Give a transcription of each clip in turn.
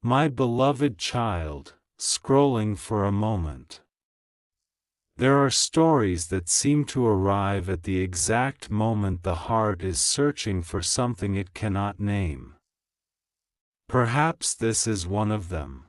My beloved child, scrolling for a moment. There are stories that seem to arrive at the exact moment the heart is searching for something it cannot name. Perhaps this is one of them.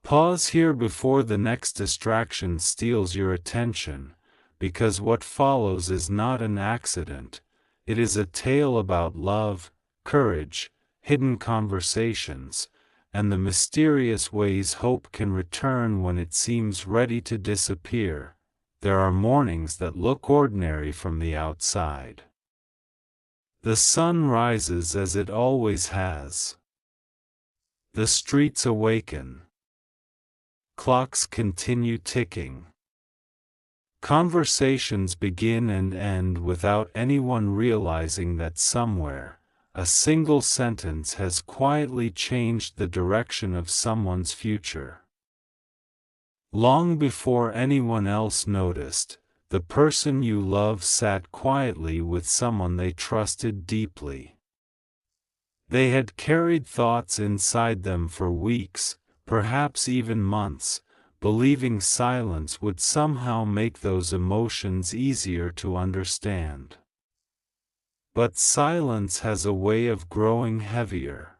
Pause here before the next distraction steals your attention, because what follows is not an accident. It is a tale about love, courage, hidden conversations, and the mysterious ways hope can return when it seems ready to disappear. There are mornings that look ordinary from the outside. The sun rises as it always has. The streets awaken. Clocks continue ticking. Conversations begin and end without anyone realizing that somewhere, a single sentence has quietly changed the direction of someone's future. Long before anyone else noticed, the person you love sat quietly with someone they trusted deeply. They had carried thoughts inside them for weeks, perhaps even months, believing silence would somehow make those emotions easier to understand. But silence has a way of growing heavier.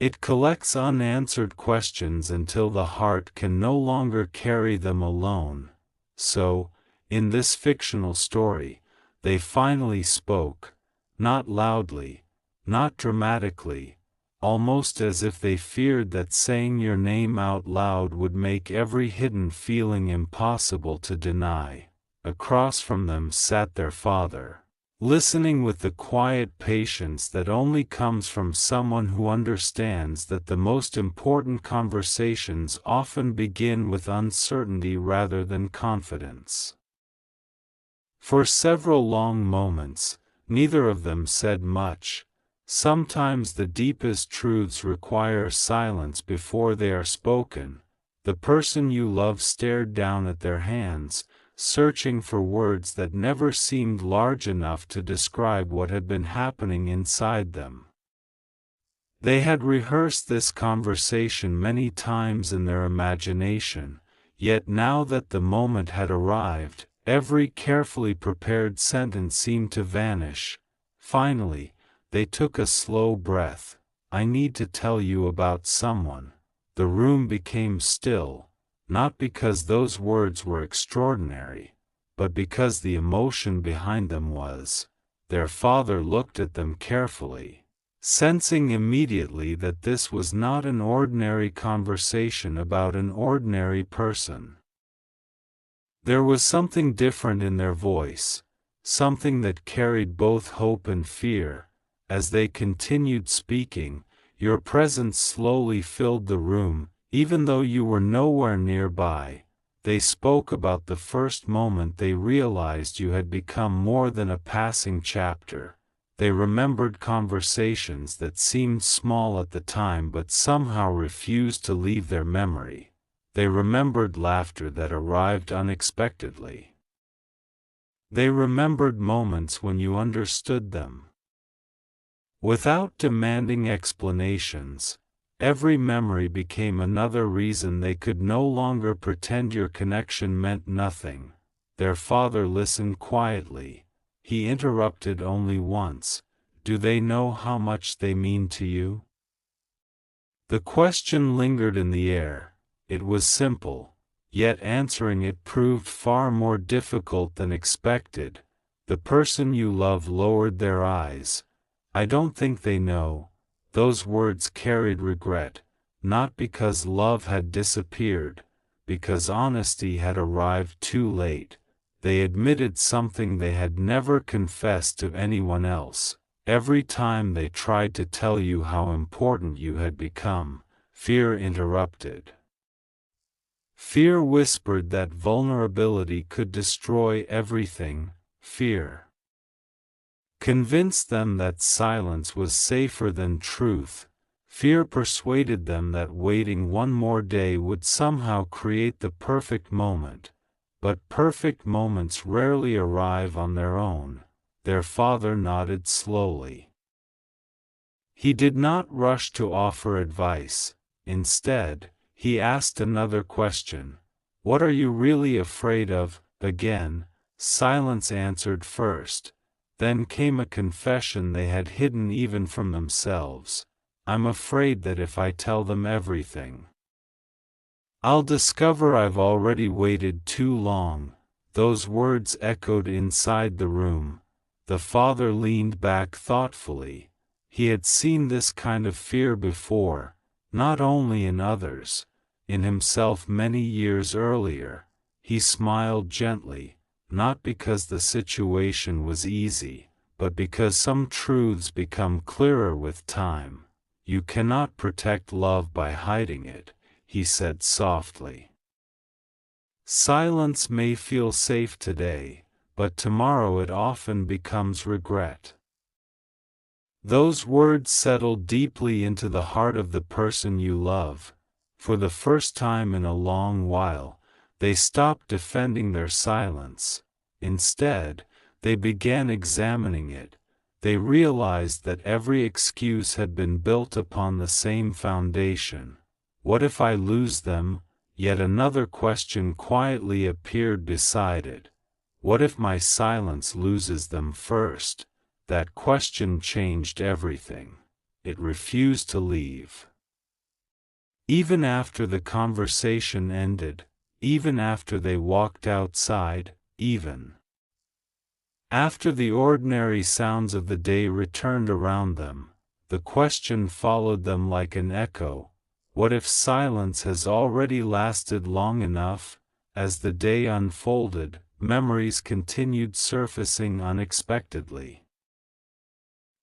It collects unanswered questions until the heart can no longer carry them alone. So, in this fictional story, they finally spoke, not loudly, not dramatically, almost as if they feared that saying your name out loud would make every hidden feeling impossible to deny. Across from them sat their father, listening with the quiet patience that only comes from someone who understands that the most important conversations often begin with uncertainty rather than confidence. For several long moments, neither of them said much. Sometimes the deepest truths require silence before they are spoken. The person you love stared down at their hands, searching for words that never seemed large enough to describe what had been happening inside them. They had rehearsed this conversation many times in their imagination, yet now that the moment had arrived, every carefully prepared sentence seemed to vanish. Finally, they took a slow breath. I need to tell you about someone. The room became still, not because those words were extraordinary, but because the emotion behind them was. Their father looked at them carefully, sensing immediately that this was not an ordinary conversation about an ordinary person. There was something different in their voice, something that carried both hope and fear. As they continued speaking, your presence slowly filled the room, even though you were nowhere nearby. They spoke about the first moment they realized you had become more than a passing chapter. They remembered conversations that seemed small at the time but somehow refused to leave their memory. They remembered laughter that arrived unexpectedly. They remembered moments when you understood them. Without demanding explanations, every memory became another reason they could no longer pretend your connection meant nothing. Their father listened quietly. He interrupted only once. Do they know how much they mean to you? The question lingered in the air. It was simple, yet answering it proved far more difficult than expected. The person you love lowered their eyes. I don't think they know. Those words carried regret, not because love had disappeared, because honesty had arrived too late. They admitted something they had never confessed to anyone else. Every time they tried to tell you how important you had become, fear interrupted. Fear whispered that vulnerability could destroy everything. Fear convinced them that silence was safer than truth. Fear persuaded them that waiting one more day would somehow create the perfect moment. But perfect moments rarely arrive on their own. Their father nodded slowly. He did not rush to offer advice. Instead, he asked another question. What are you really afraid of? Again, silence answered first. Then came a confession they had hidden even from themselves. I'm afraid that if I tell them everything, I'll discover I've already waited too long. Those words echoed inside the room. The father leaned back thoughtfully. He had seen this kind of fear before, not only in others, in himself many years earlier. He smiled gently, not because the situation was easy, but because some truths become clearer with time. You cannot protect love by hiding it, he said softly. Silence may feel safe today, but tomorrow it often becomes regret. Those words settled deeply into the heart of the person you love. For the first time in a long while, they stopped defending their silence. Instead, they began examining it. They realized that every excuse had been built upon the same foundation. What if I lose them? Yet another question quietly appeared beside it. What if my silence loses them first? That question changed everything. It refused to leave. Even after the conversation ended, even after they walked outside, even after the ordinary sounds of the day returned around them, the question followed them like an echo. What if silence has already lasted long enough? As the day unfolded, memories continued surfacing unexpectedly.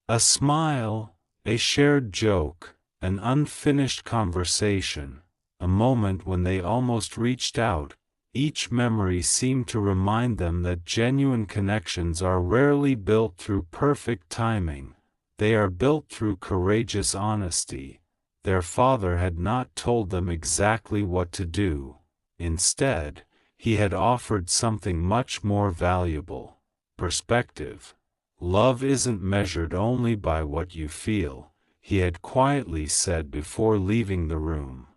A smile, a shared joke, an unfinished conversation, a moment when they almost reached out. Each memory seemed to remind them that genuine connections are rarely built through perfect timing. They are built through courageous honesty. Their father had not told them exactly what to do. Instead, he had offered something much more valuable: perspective. Love isn't measured only by what you feel, he had quietly said before leaving the room.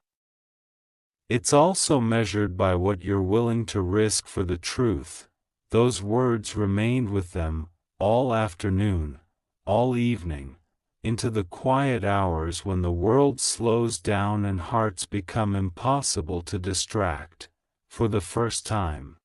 It's also measured by what you're willing to risk for the truth. Those words remained with them, all afternoon, all evening, into the quiet hours when the world slows down and hearts become impossible to distract. For the first time,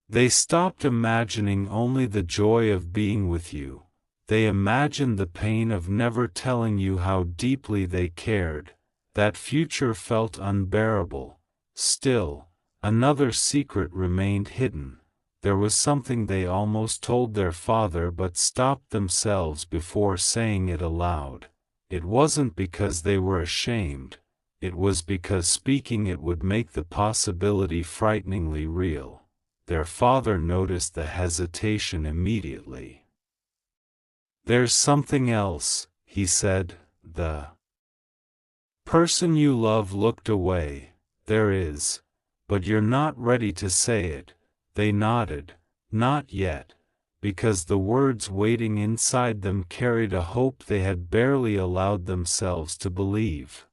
they stopped imagining only the joy of being with you. They imagined the pain of never telling you how deeply they cared. That future felt unbearable. Still, another secret remained hidden. There was something they almost told their father but stopped themselves before saying it aloud. It wasn't because they were ashamed. It was because speaking it would make the possibility frighteningly real. Their father noticed the hesitation immediately. "There's something else," he said. The person you love looked away. "There is. But you're not ready to say it." They nodded. Not yet. Because the words waiting inside them carried a hope they had barely allowed themselves to believe.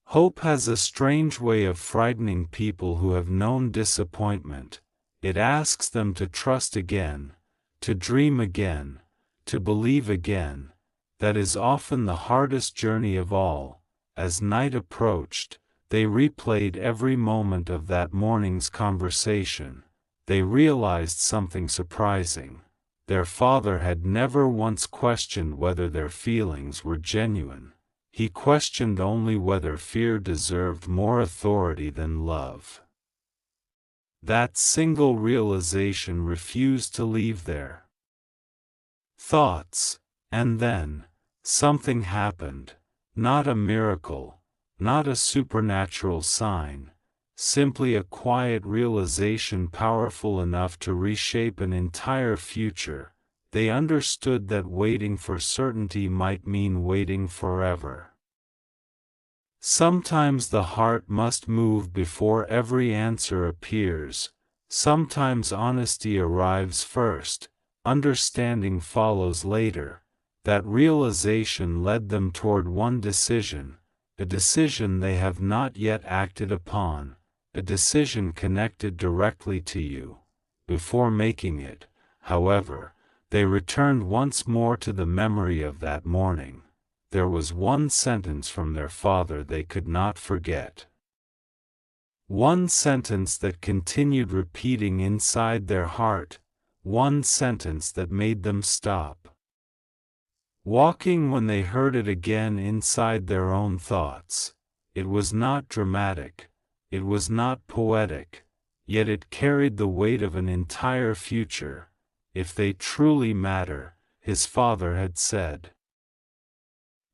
Hope has a strange way of frightening people who have known disappointment. It asks them to trust again, to dream again, to believe again. That is often the hardest journey of all. As night approached, they replayed every moment of that morning's conversation. They realized something surprising. Their father had never once questioned whether their feelings were genuine. He questioned only whether fear deserved more authority than love. That single realization refused to leave their thoughts. And then, something happened. Not a miracle, not a supernatural sign, simply a quiet realization powerful enough to reshape an entire future. They understood that waiting for certainty might mean waiting forever. Sometimes the heart must move before every answer appears. Sometimes honesty arrives first, understanding follows later. That realization led them toward one decision, a decision they have not yet acted upon, a decision connected directly to you. Before making it, however, they returned once more to the memory of that morning. There was one sentence from their father they could not forget. One sentence that continued repeating inside their heart, one sentence that made them stop walking when they heard it again inside their own thoughts. It was not dramatic, it was not poetic, yet it carried the weight of an entire future. If they truly matter, his father had said.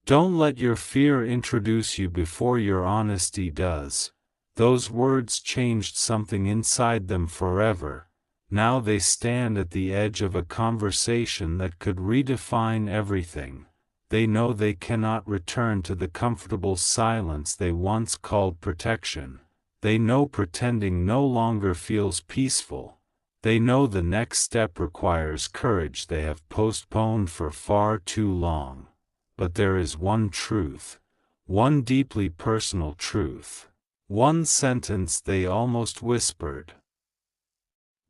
Don't let your fear introduce you before your honesty does. Those words changed something inside them forever. Now they stand at the edge of a conversation that could redefine everything. They know they cannot return to the comfortable silence they once called protection. They know pretending no longer feels peaceful. They know the next step requires courage they have postponed for far too long. But there is one truth, one deeply personal truth, one sentence they almost whispered.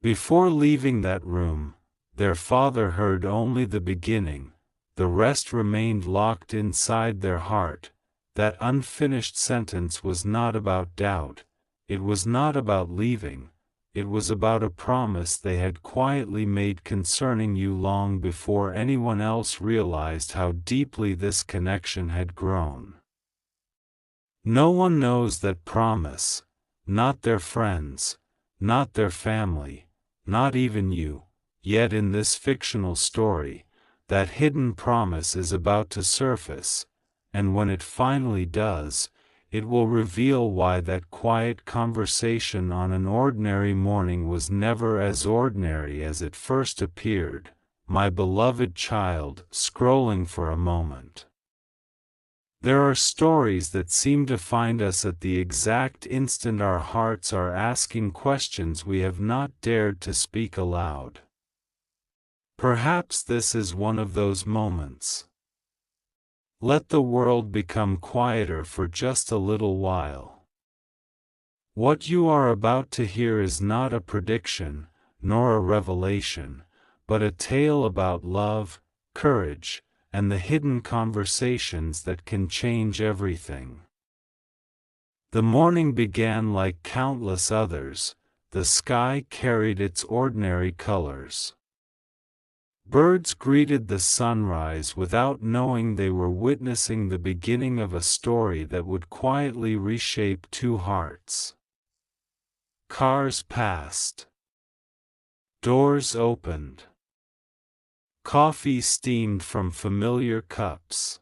Before leaving that room, their father heard only the beginning. The rest remained locked inside their heart. That unfinished sentence was not about doubt. It was not about leaving. It was about a promise they had quietly made concerning you long before anyone else realized how deeply this connection had grown. No one knows that promise, not their friends, not their family, not even you, yet in this fictional story, that hidden promise is about to surface, and when it finally does, it will reveal why that quiet conversation on an ordinary morning was never as ordinary as it first appeared. My beloved child, scrolling for a moment. There are stories that seem to find us at the exact instant our hearts are asking questions we have not dared to speak aloud. Perhaps this is one of those moments. Let the world become quieter for just a little while. What you are about to hear is not a prediction, nor a revelation, but a tale about love, courage, and the hidden conversations that can change everything. The morning began like countless others. The sky carried its ordinary colors. Birds greeted the sunrise without knowing they were witnessing the beginning of a story that would quietly reshape two hearts. Cars passed. Doors opened. Coffee steamed from familiar cups.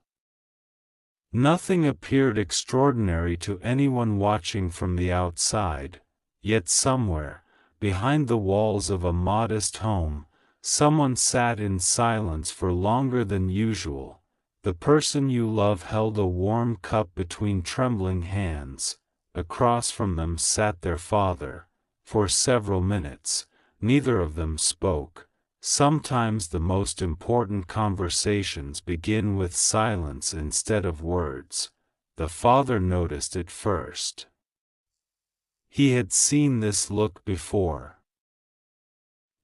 Nothing appeared extraordinary to anyone watching from the outside, yet somewhere, behind the walls of a modest home, someone sat in silence for longer than usual. The person you love held a warm cup between trembling hands. Across from them sat their father. For several minutes, neither of them spoke. Sometimes the most important conversations begin with silence instead of words. The father noticed it first. He had seen this look before.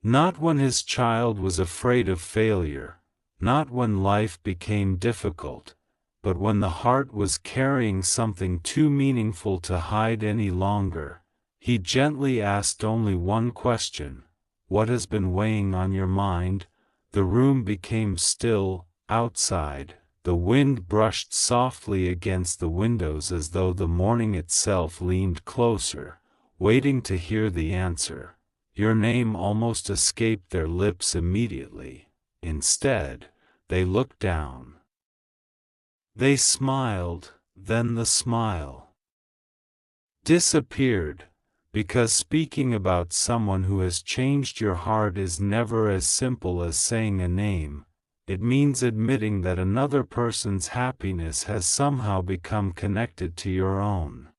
Not when his child was afraid of failure, not when life became difficult, but when the heart was carrying something too meaningful to hide any longer. He gently asked only one question. What has been weighing on your mind? The room became still. Outside, the wind brushed softly against the windows as though the morning itself leaned closer, waiting to hear the answer. Your name almost escaped their lips immediately. Instead, they looked down. They smiled, then the smile disappeared. Because speaking about someone who has changed your heart is never as simple as saying a name. It means admitting that another person's happiness has somehow become connected to your own.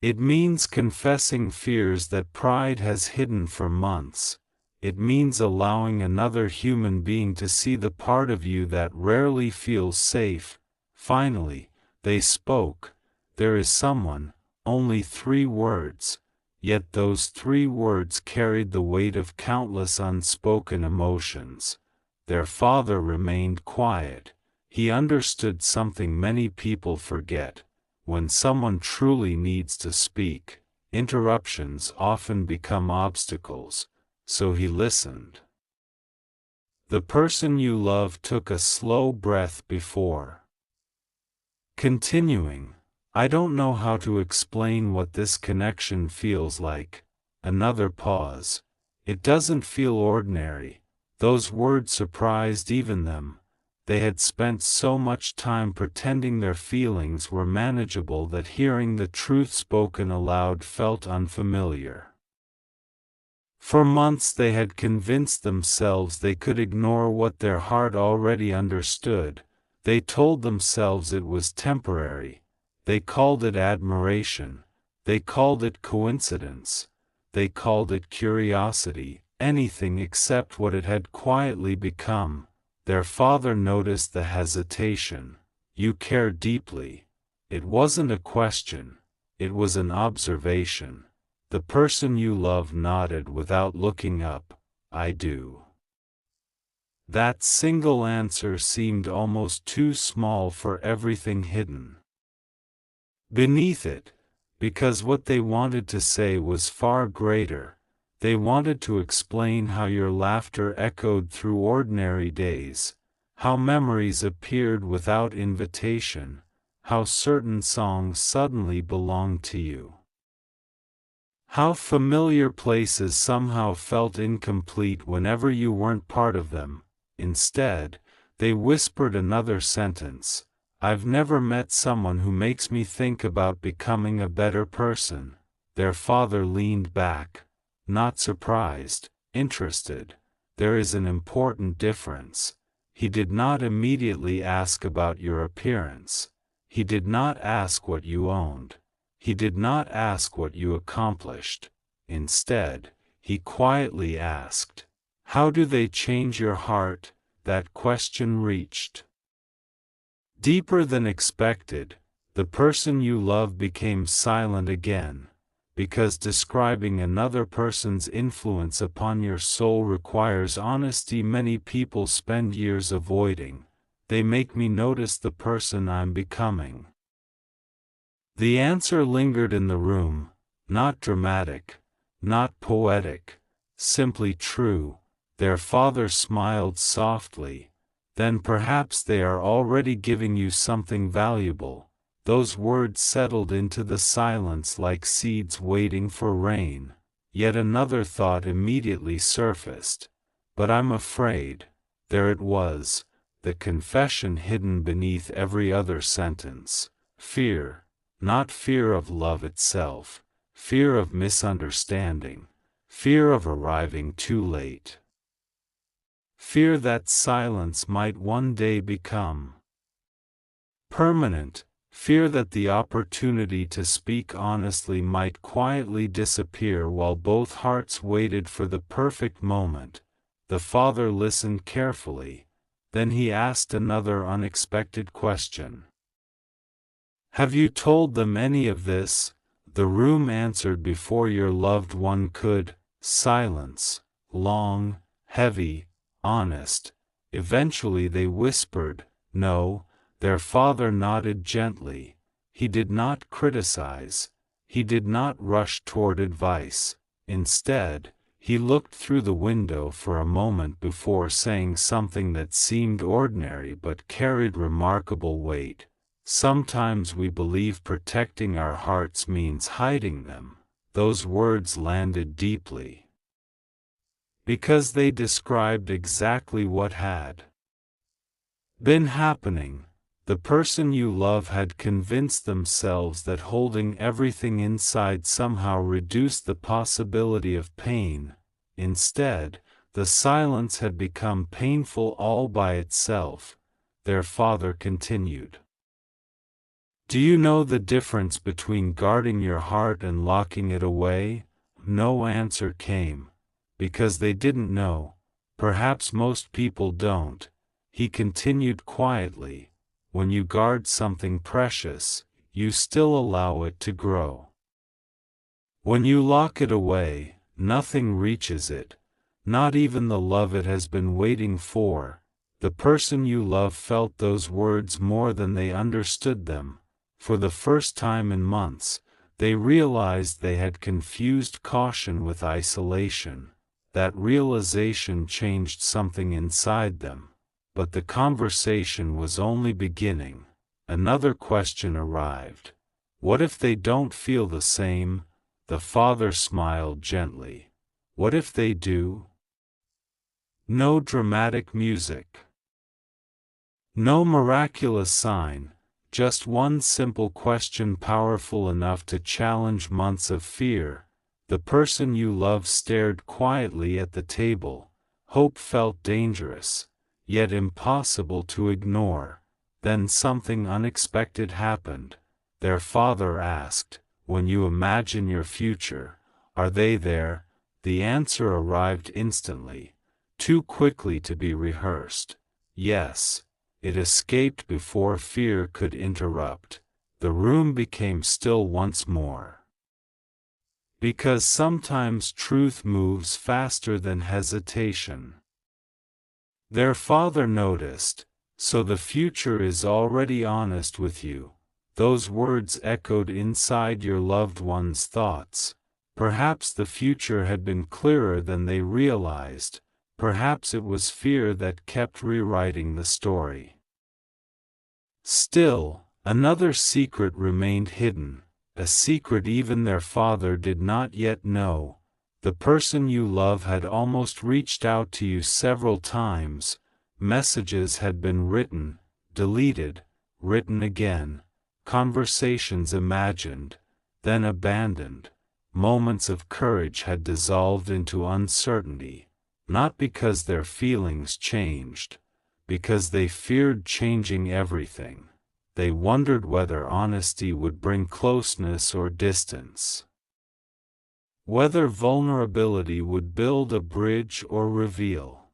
It means confessing fears that pride has hidden for months. It means allowing another human being to see the part of you that rarely feels safe. Finally, they spoke. There is someone, only 3 words, yet those 3 words carried the weight of countless unspoken emotions. Their father remained quiet. He understood something many people forget. When someone truly needs to speak, interruptions often become obstacles. So he listened. The person you love took a slow breath before continuing. I don't know how to explain what this connection feels like. Another pause. It doesn't feel ordinary. Those words surprised even them. They had spent so much time pretending their feelings were manageable that hearing the truth spoken aloud felt unfamiliar. For months they had convinced themselves they could ignore what their heart already understood. They told themselves it was temporary. They called it admiration. They called it coincidence. They called it curiosity, anything except what it had quietly become. Their father noticed the hesitation. You care deeply. It wasn't a question. It was an observation. The person you love nodded without looking up. I do. That single answer seemed almost too small for everything hidden beneath it, because what they wanted to say was far greater. They wanted to explain how your laughter echoed through ordinary days, how memories appeared without invitation, how certain songs suddenly belonged to you. How familiar places somehow felt incomplete whenever you weren't part of them. Instead, they whispered another sentence. I've never met someone who makes me think about becoming a better person. Their father leaned back, not surprised, interested. There is an important difference. He did not immediately ask about your appearance. He did not ask what you owned. He did not ask what you accomplished. Instead, he quietly asked, how do they change your heart? That question reached deeper than expected. The person you love became silent again, because describing another person's influence upon your soul requires honesty many people spend years avoiding. They make me notice the person I'm becoming. The answer lingered in the room, not dramatic, not poetic, simply true. Their father smiled softly. Then perhaps they are already giving you something valuable. Those words settled into the silence like seeds waiting for rain. Yet another thought immediately surfaced. But I'm afraid. There it was, the confession hidden beneath every other sentence. Fear. Not fear of love itself, fear of misunderstanding, fear of arriving too late. Fear that silence might one day become permanent, fear that the opportunity to speak honestly might quietly disappear while both hearts waited for the perfect moment. The father listened carefully, then he asked another unexpected question. Have you told them any of this? The room answered before your loved one could. Silence, long, heavy, honest. Eventually they whispered, no. Their father nodded gently. He did not criticize. He did not rush toward advice. Instead, he looked through the window for a moment before saying something that seemed ordinary but carried remarkable weight. Sometimes we believe protecting our hearts means hiding them. Those words landed deeply, because they described exactly what had been happening. The person you love had convinced themselves that holding everything inside somehow reduced the possibility of pain. Instead, the silence had become painful all by itself. Their father continued. Do you know the difference between guarding your heart and locking it away? No answer came. because they didn't know. Perhaps most people don't. He continued quietly. When you guard something precious, you still allow it to grow. When you lock it away, nothing reaches it, not even the love it has been waiting for. The person you love felt those words more than they understood them. For the first time in months, they realized they had confused caution with isolation. That realization changed something inside them. But the conversation was only beginning. Another question arrived. What if they don't feel the same? The father smiled gently. What if they do? No dramatic music. No miraculous sign, just one simple question powerful enough to challenge months of fear. The person you love stared quietly at the table. Hope felt dangerous, yet impossible to ignore. Then something unexpected happened. Their father asked, "When you imagine your future, are they there?" The answer arrived instantly, too quickly to be rehearsed. Yes. It escaped before fear could interrupt. The room became still once more. Because sometimes truth moves faster than hesitation. Their father noticed, "So the future is already honest with you." Those words echoed inside your loved one's thoughts. Perhaps the future had been clearer than they realized. Perhaps it was fear that kept rewriting the story. Still, another secret remained hidden, a secret even their father did not yet know. The person you love had almost reached out to you several times. Messages had been written, deleted, written again. Conversations imagined, then abandoned. Moments of courage had dissolved into uncertainty. Not because their feelings changed, because they feared changing everything. They wondered whether honesty would bring closeness or distance. Whether vulnerability would build a bridge or reveal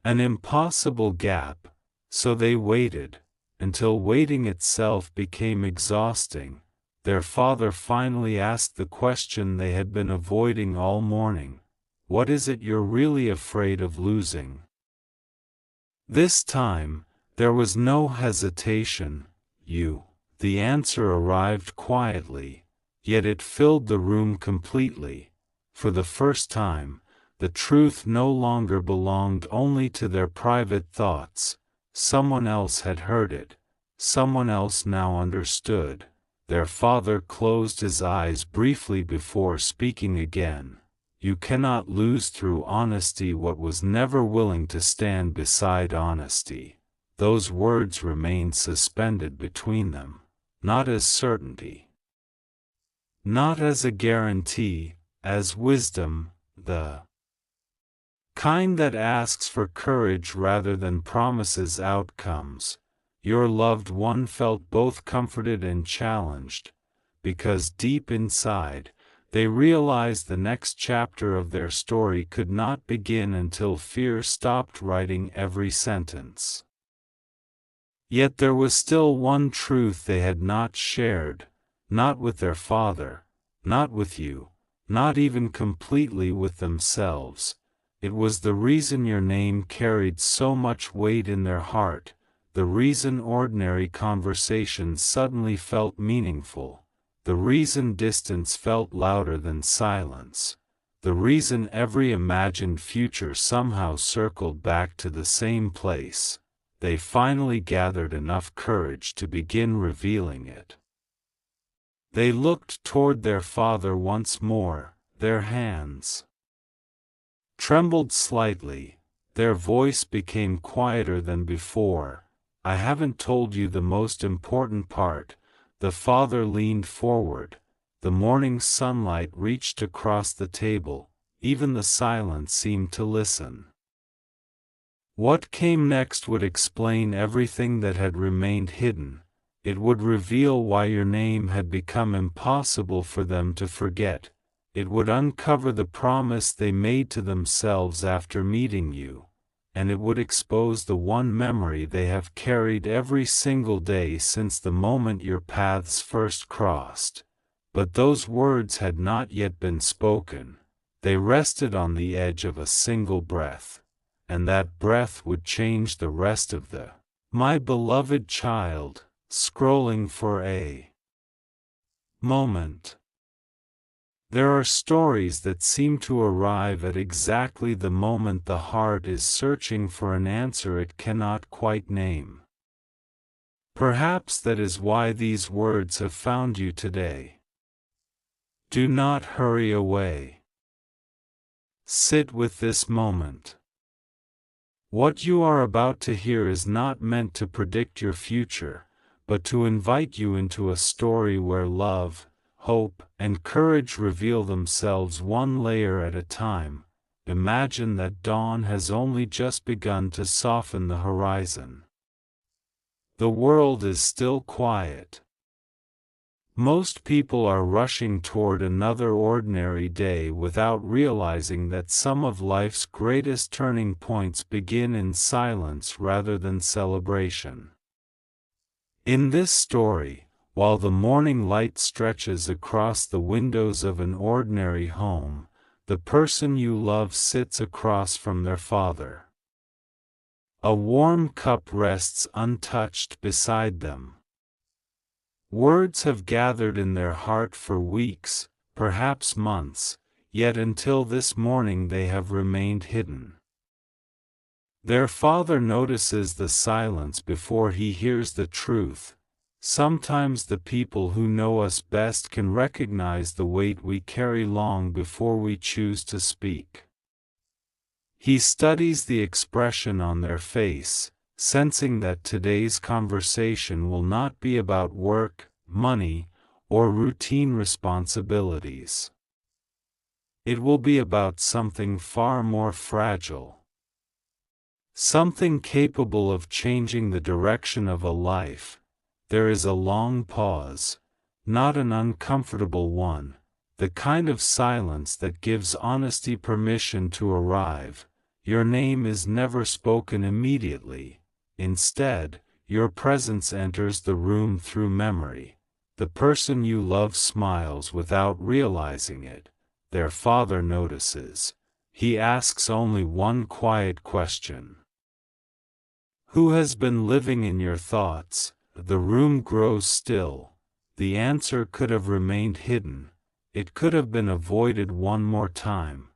an impossible gap. So they waited, until waiting itself became exhausting. Their father finally asked the question they had been avoiding all morning. What is it you're really afraid of losing? This time, there was no hesitation. You. The answer arrived quietly, yet it filled the room completely. For the first time, the truth no longer belonged only to their private thoughts. Someone else had heard it. Someone else now understood. Their father closed his eyes briefly before speaking again. You cannot lose through honesty what was never willing to stand beside honesty. Those words remained suspended between them, not as certainty, not as a guarantee, as wisdom, the kind that asks for courage rather than promises outcomes. Your loved one felt both comforted and challenged, because deep inside, they realized the next chapter of their story could not begin until fear stopped writing every sentence. Yet there was still one truth they had not shared, not with their father, not with you, not even completely with themselves. It was the reason your name carried so much weight in their heart, the reason ordinary conversations suddenly felt meaningful. The reason distance felt louder than silence. The reason every imagined future somehow circled back to the same place. They finally gathered enough courage to begin revealing it. They looked toward their father once more. Their hands trembled slightly. Their voice became quieter than before. "I haven't told you the most important part." The father leaned forward. The morning sunlight reached across the table. Even the silence seemed to listen. What came next would explain everything that had remained hidden. It would reveal why your name had become impossible for them to forget. It would uncover the promise they made to themselves after meeting you, and it would expose the one memory they have carried every single day since the moment your paths first crossed. But those words had not yet been spoken. They rested on the edge of a single breath, and that breath would change the rest of the "My beloved child" scrolling for a moment. There are stories that seem to arrive at exactly the moment the heart is searching for an answer it cannot quite name. Perhaps that is why these words have found you today. Do not hurry away. Sit with this moment. What you are about to hear is not meant to predict your future, but to invite you into a story where love, hope, and courage reveal themselves one layer at a time. Imagine that dawn has only just begun to soften the horizon. The world is still quiet. Most people are rushing toward another ordinary day without realizing that some of life's greatest turning points begin in silence rather than celebration. In this story, while the morning light stretches across the windows of an ordinary home, the person you love sits across from their father. A warm cup rests untouched beside them. Words have gathered in their heart for weeks, perhaps months, yet until this morning they have remained hidden. Their father notices the silence before he hears the truth. Sometimes the people who know us best can recognize the weight we carry long before we choose to speak. He studies the expression on their face, sensing that today's conversation will not be about work, money, or routine responsibilities. It will be about something far more fragile. Something capable of changing the direction of a life. There is a long pause, not an uncomfortable one, the kind of silence that gives honesty permission to arrive. Your name is never spoken immediately. Instead, your presence enters the room through memory. The person you love smiles without realizing it. Their father notices. He asks only one quiet question. Who has been living in your thoughts? The room grows still. The answer could have remained hidden. It could have been avoided one more time.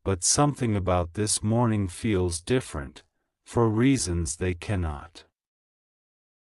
But something about this morning feels different, for reasons they cannot